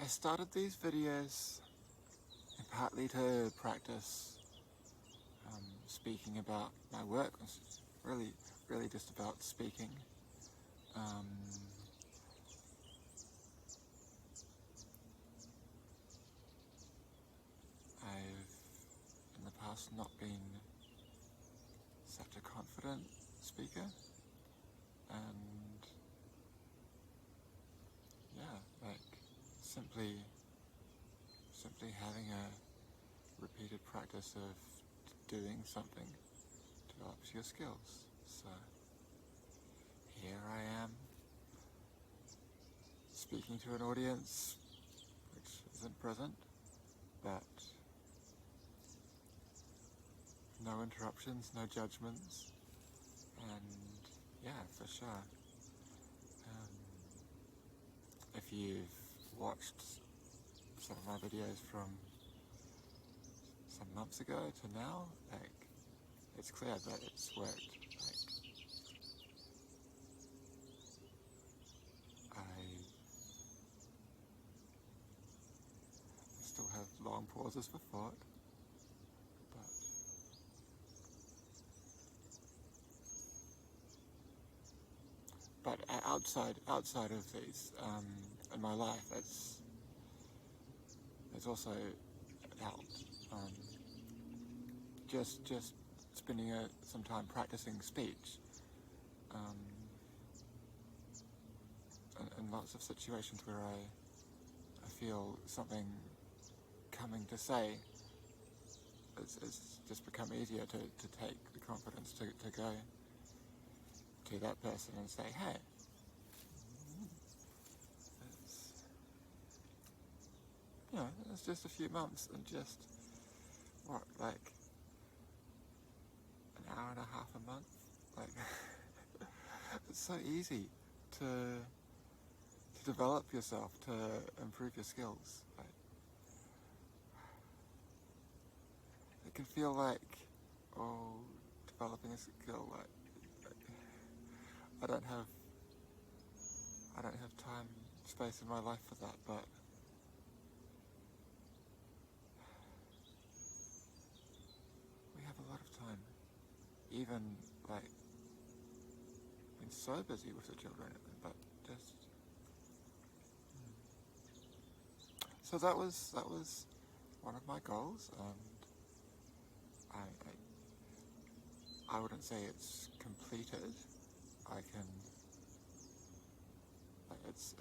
I started these videos partly to practice speaking about my work. It's really just about speaking. I've in the past not been such a confident speaker, and yeah, like simply having a repeated practice of doing something develops your skills. So here I am speaking to an audience which isn't present, but no interruptions, no judgments, and yeah, for sure. If you've watched some of my videos from some months ago to now, like, it's clear that it's worked. Like, I still have long pauses for thought, but outside of these, in my life, it's also helped. Just spending some time practicing speech, in lots of situations where I feel something coming to say, it's just become easier to take the confidence to go to that person and say, hey, it's just a few months and just, like an hour and a half a month? Like, it's so easy to develop yourself, to improve your skills. Like, it can feel like, developing a skill, like I don't have time, space in my life for that, but we have a lot of time. Even, like, been so busy with the children, but just... So that was one of my goals, and I wouldn't say it's completed.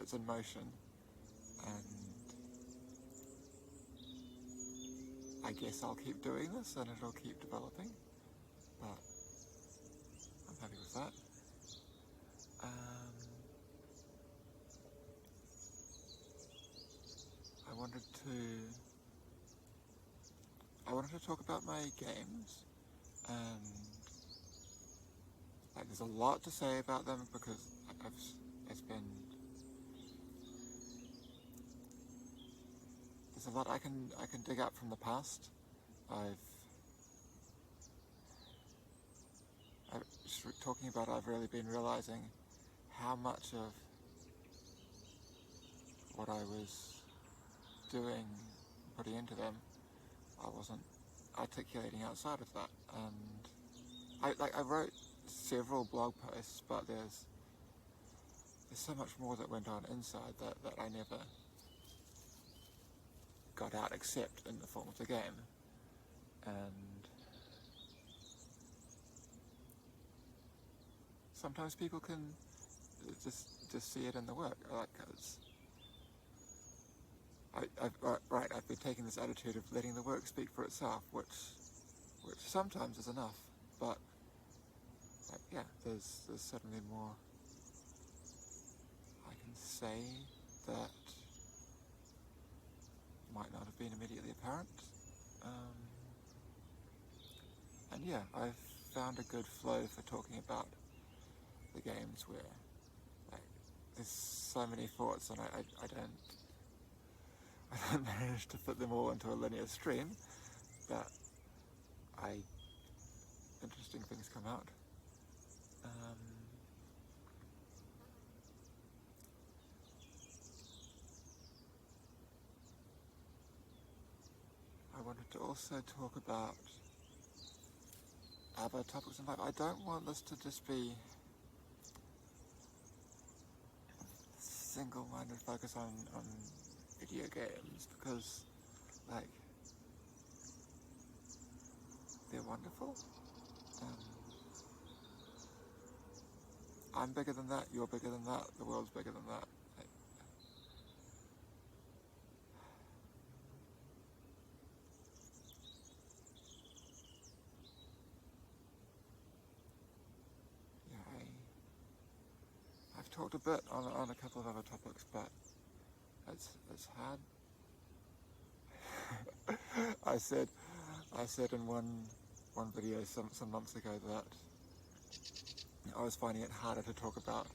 It's in motion, and I guess I'll keep doing this and it'll keep developing, but I'm happy with that. I wanted to talk about my games, and like there's a lot to say about them because there's a lot I can dig up from the past. Talking about it, I've really been realizing how much of what I was doing, putting into them, I wasn't articulating outside of that. And I wrote several blog posts, but there's so much more that went on inside that I never got out except in the form of the game. And sometimes people can just see it in the work. I've been taking this attitude of letting the work speak for itself, which sometimes is enough, but yeah, there's certainly more I can say that might not have been immediately apparent. And yeah, I've found a good flow for talking about the games where there's so many thoughts and I don't manage to fit them all into a linear stream, but interesting things come out. wanted to also talk about other topics in life. I don't want this to just be single-minded focus on video games, because like they're wonderful. I'm bigger than that, you're bigger than that, the world's bigger than that. I've talked a bit on a couple of other topics, but it's hard. I said in one video some months ago that I was finding it harder to talk about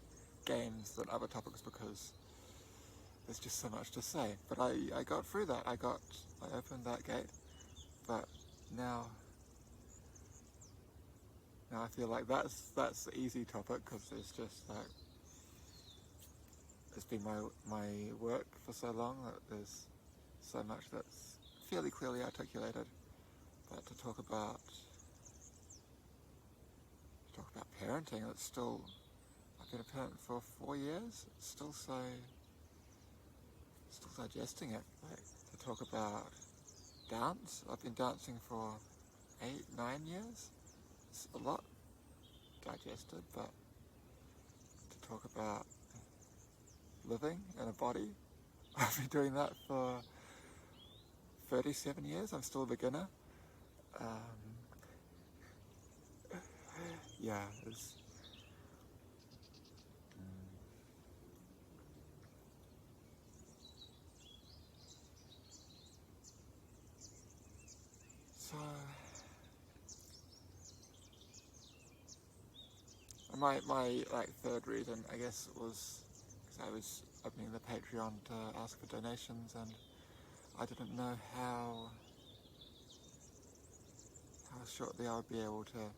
games than other topics because there's just so much to say. But I got through that. I opened that gate. But now I feel like that's the easy topic, because there's just like, it's been my work for so long that there's so much that's fairly clearly articulated. But to talk about parenting, it's still, I've been a parent for 4 years, it's still digesting it. Like, to talk about dance, I've been dancing for 8-9 years, it's a lot digested. But to talk about living in a body, I've been doing that for 37 years, I'm still a beginner. Yeah, it's... So... My like third reason, I guess, was because I was opening the Patreon to ask for donations, and I didn't know how shortly I would be able to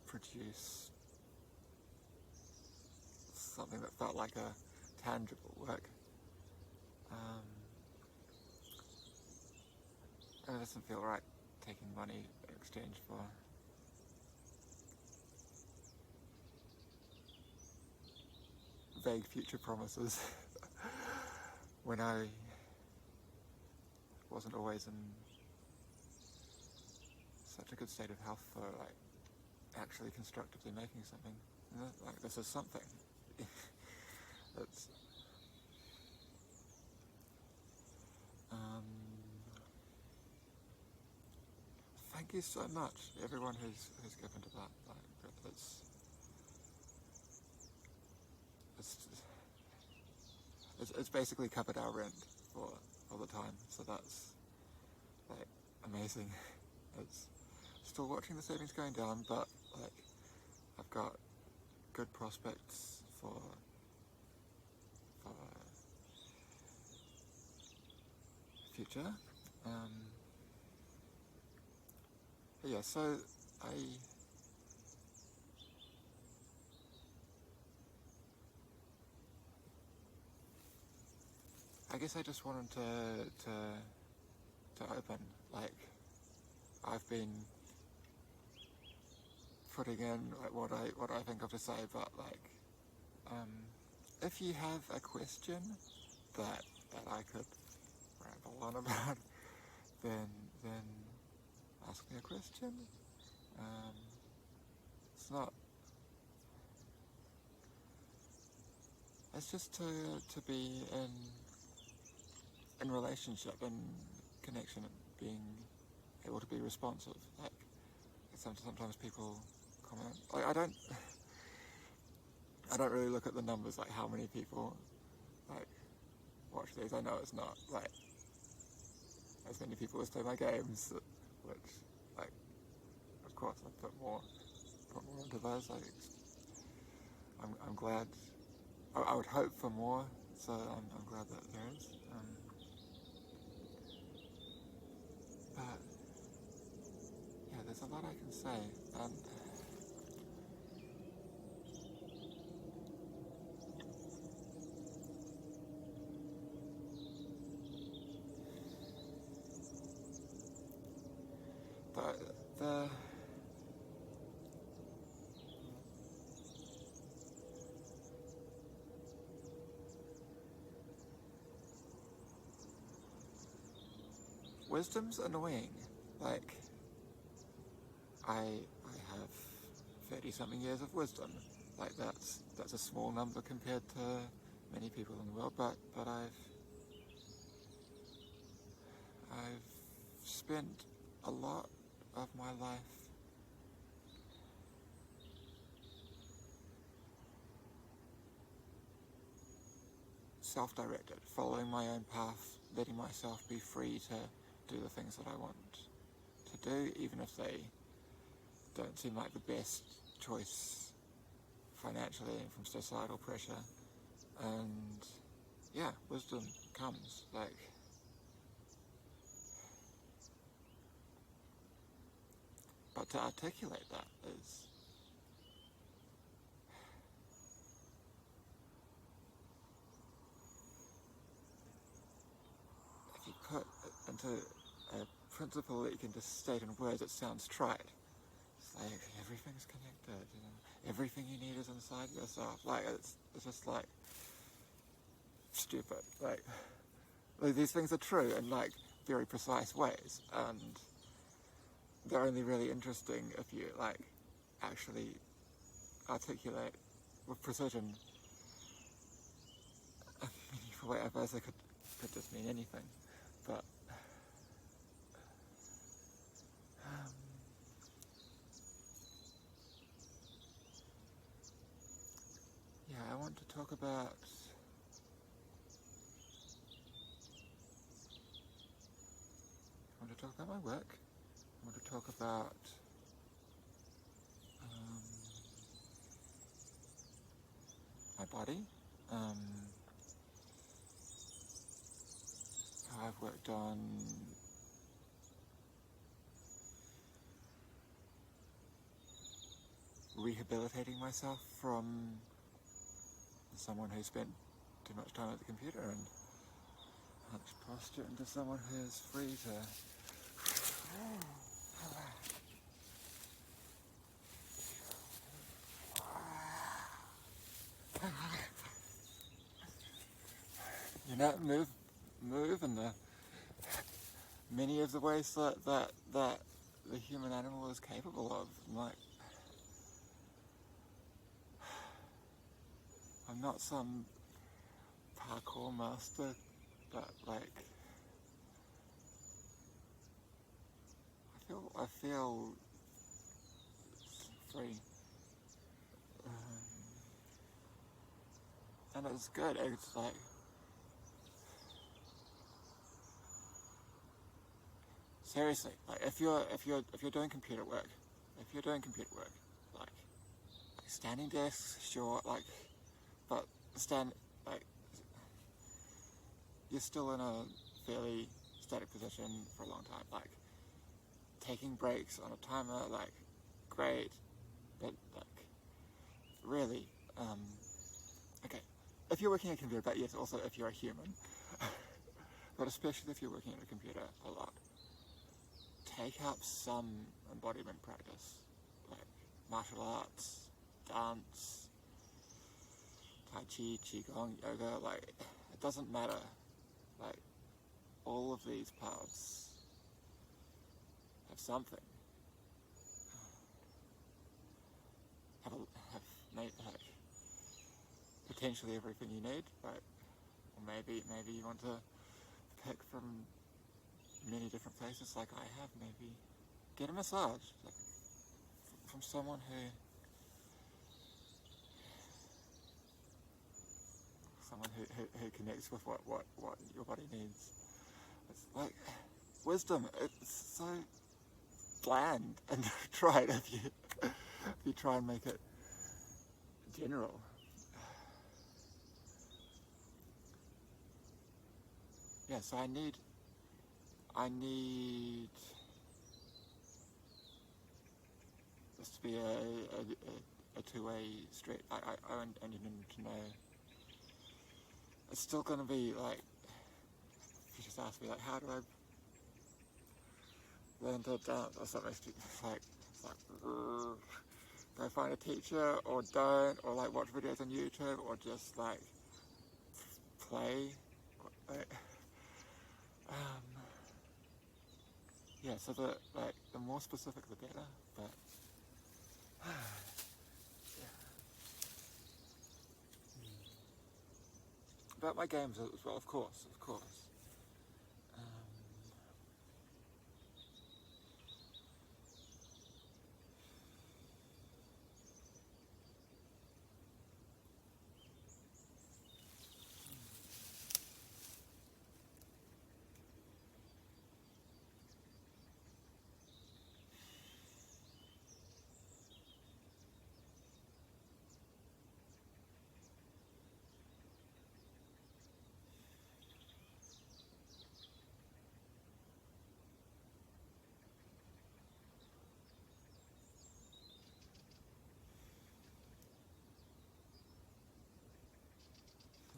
produce something that felt like a tangible work. And it doesn't feel right taking money in exchange for vague future promises when I wasn't always in such a good state of health for like actually constructively making something. Like, this is something. It's thank you so much, everyone who's given to that. Like, it's basically covered our rent for all the time, so that's like amazing. It's still watching the savings going down, but like I've got good prospects for future. But yeah, so I guess I just wanted to open, like, I've been putting in like what I think of to say, but like, if you have a question that I could ramble on about, then ask me a question. It's not. It's just to be in relationship and connection and being able to be responsive. Like, sometimes people comment. Like, I don't really look at the numbers, like how many people like watch these. I know it's not like as many people as play my games, which, like, of course I put more into those. Like, I'm glad. I would hope for more, so I'm glad that there is. But yeah, there's a lot I can say. wisdom's annoying. Like, I have 30-something years of wisdom. Like, that's a small number compared to many people in the world, but I've spent a lot of my life self-directed, following my own path, letting myself be free to do the things that I want to do, even if they don't seem like the best choice financially and from societal pressure. And yeah, wisdom comes, like, but to articulate that is, if you put it into a principle that you can just state in words, it sounds trite. It's like, everything's connected, you know, everything you need is inside yourself. Like, it's just like stupid. Like these things are true in like very precise ways, and they're only really interesting if you like actually articulate with precision a meaningful way. Otherwise they could just mean anything. But yeah, I want to talk about my work. I want to talk about my body, how I've worked on rehabilitating myself from someone who spent too much time at the computer, and how to posture into someone who is free to you know, move in the many of the ways that the human animal is capable of. Like, I'm not some parkour master, but like I feel free, and it's good. It's like, seriously, like if you're doing computer work, like standing desks, sure, like, but like you're still in a fairly static position for a long time. Like, taking breaks on a timer, like, great, but like, really, okay, if you're working at a computer, but yes, also if you're a human, but especially if you're working at a computer a lot, take up some embodiment practice, like martial arts, dance, Tai Chi, Qigong, yoga, like, it doesn't matter. Like, all of these paths have something. Have made, like, potentially everything you need, right? Or maybe you want to pick from many different places, like I have. Maybe get a massage, like, from someone who connects with what your body needs. It's like wisdom. It's so bland and trite if you try and make it general. Yeah, so I need this to be a two-way street. I need to know. It's still going to be like, if you just ask me, like, how do I learn to dance or something? It's like go find a teacher, or don't, or like watch videos on YouTube, or just like play. Like, yeah, so the more specific the better, but yeah. About my games as well, of course, of course. Um,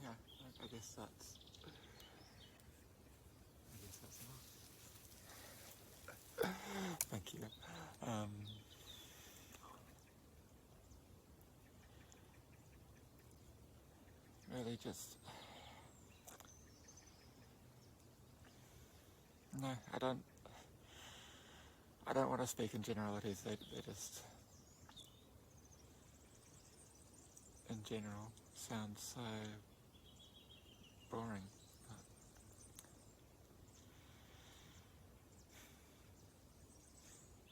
yeah, I guess that's enough. Thank you. Um, really just, no, I don't want to speak in generalities, they just, in general, sound so boring.